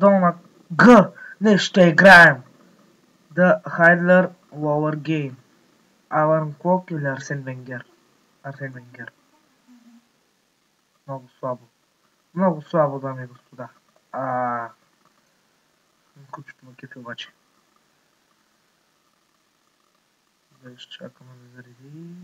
надолу на Г. Не ще играем. The Heidler Lower Game. Алан Клок или Арсен Венгер? Арсен Венгер. Много слабо. Много слабо, дами и господа. Кучето на кефи обаче. Да изчакаме да зареди.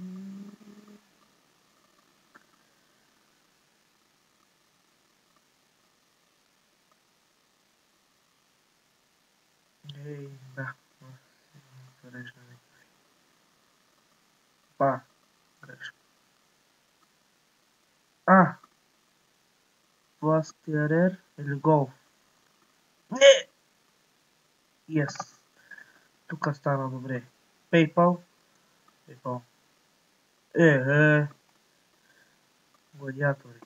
Да. Зареждаме кефи. Грешка. Пластиерер или голф? Не! Yes. Тук стана добре. PayPal. Гладиатори.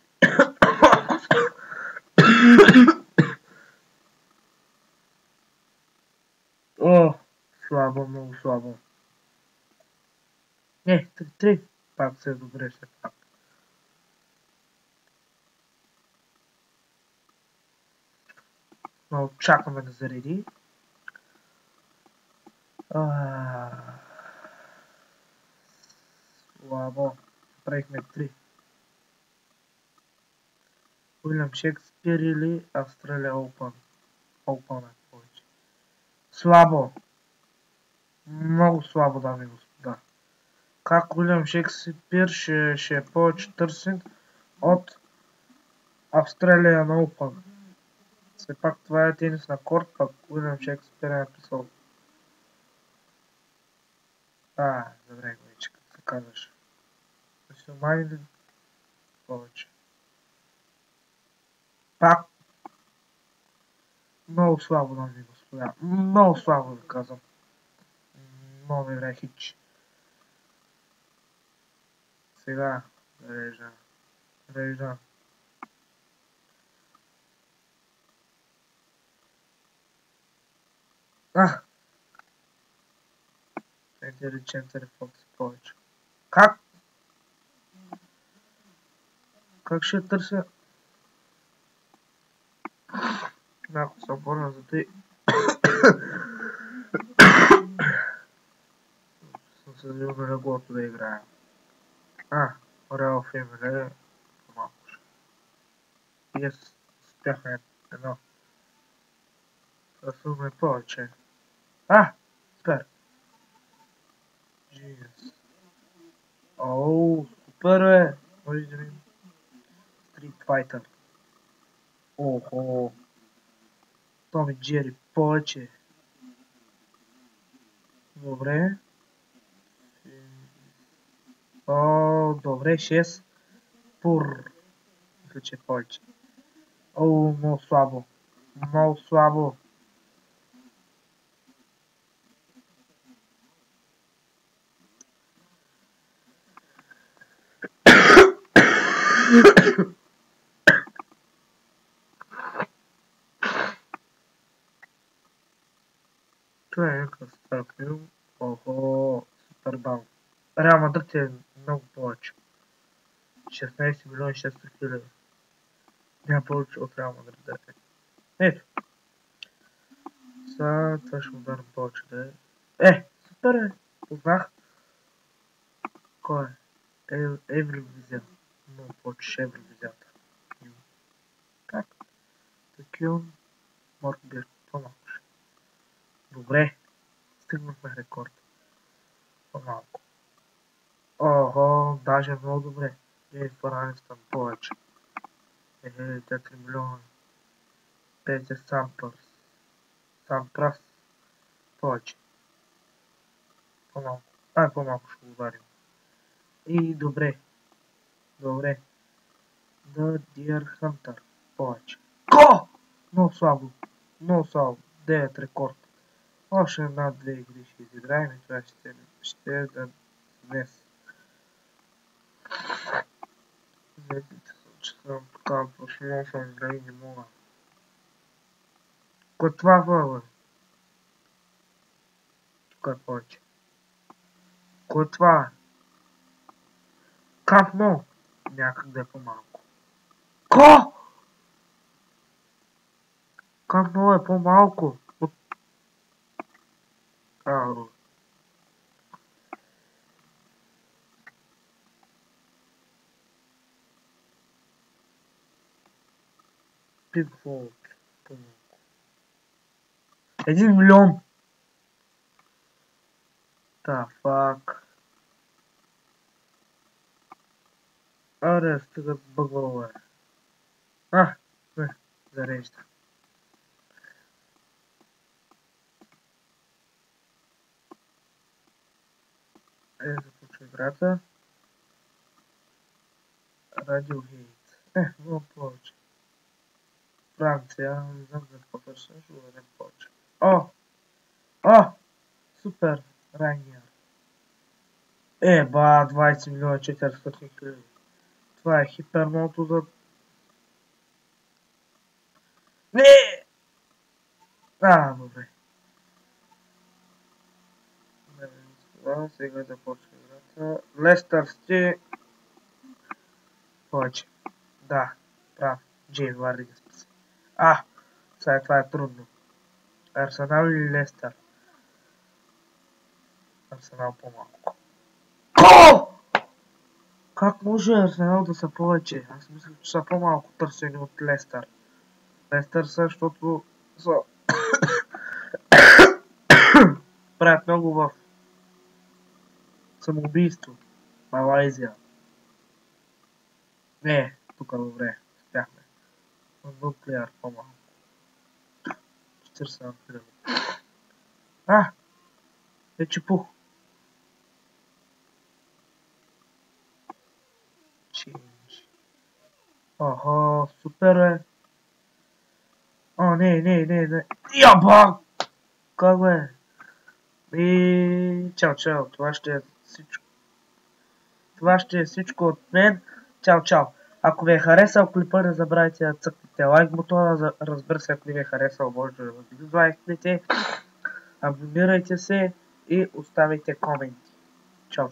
Слабо, много слабо. Не, 3. Пак се е добре, все пак. Но чакаме да зареди. Слабо. Правихме 3. Уилям Шекспир или Австралия Open? Open е повече. Слабо. Много слабо, дами и господа. Как Уилям Шекспир ще е повече търсен от Австралия Open? Все пак това е тенис на корт, пък Уилям Шекспир е написал. Добре, вече, като се казваш. Да си омани ли повече? Пак. Много слабо, дами и господа. Много слабо ви казвам. Много ми вре хич. Сега зарежда. Център Фокс повече. Как? Как ще търся? Ако съм борна за тъй. Съм се взел на леглото да играя. Реал Фемиле. Малко ще. Yes, успяхме едно. Съсуваме повече. Супер. Genius. Супер е. Може да видим. Street Fighter. Том и Джери повече. Добре. Добре, 6. Мисля, че е повече. Много слабо. Много слабо. Това е някакъв стар филм. Супер бал. Реал Мадрид е много повече. 16 милиона 600 хиляди. Няма повече от Реал Мадрид да е. Ето. Това ще ударим повече да е. Супер е. Познах. Кой е? Евровизия. Много повече Евровизията. Как? Такюн. Моркбир. По-малко ще. Добре. Стигнахме рекорд. По-малко. Даже много добре. Фаранистън повече. 4 милиона. 5 Сампрас. Повече. По-малко. По-малко ще го ударим. И добре. The Deer Hunter. Повече. Много слабо. 9 рекорд. Още една-две игри ще изиграем и това ще е за днес. Знаете, че съм така почнал съм да и не мога. Котва въва. Тук е повече. Котва. Кафно. Някак да е по-малко. Как много е по-малко? Пинфолд. По-малко. 1 милион! Та, фак. Аре, стига бъгвало е. Не, зарежда. Започва играта. Radiohead. Много повече. Франция, не знам за какво точно, ще го дадем повече. Супер, Райнер. 20 милиона 400 хиляди. Това е хиперното за... Не! Добре. Сега започва играта. Лестър сте... Повече. Да, прав. Джейн Варди да списа. Сега това е трудно. Арсенал или Лестър? Арсенал по-малко. Как може Арсенал да са повече? Аз мисля, че са по-малко търсени от Лестър. Лестър са, защото са... правят много в самоубийство. Малайзия. Не, тук добре. Спяхме. Нуклеар по-малко. 47 хиляди. Вече пух. Change. Супер е. Не. Яба! Как бе? Чао. Това ще е всичко. Това ще е всичко от мен. Чао. Ако ви е харесал клипа, не забравяйте да цъкнете лайк бутона. Разбира се, ако не ви е харесал, може да го дизлайкнете. Абонирайте се и оставяйте коменти. Чао.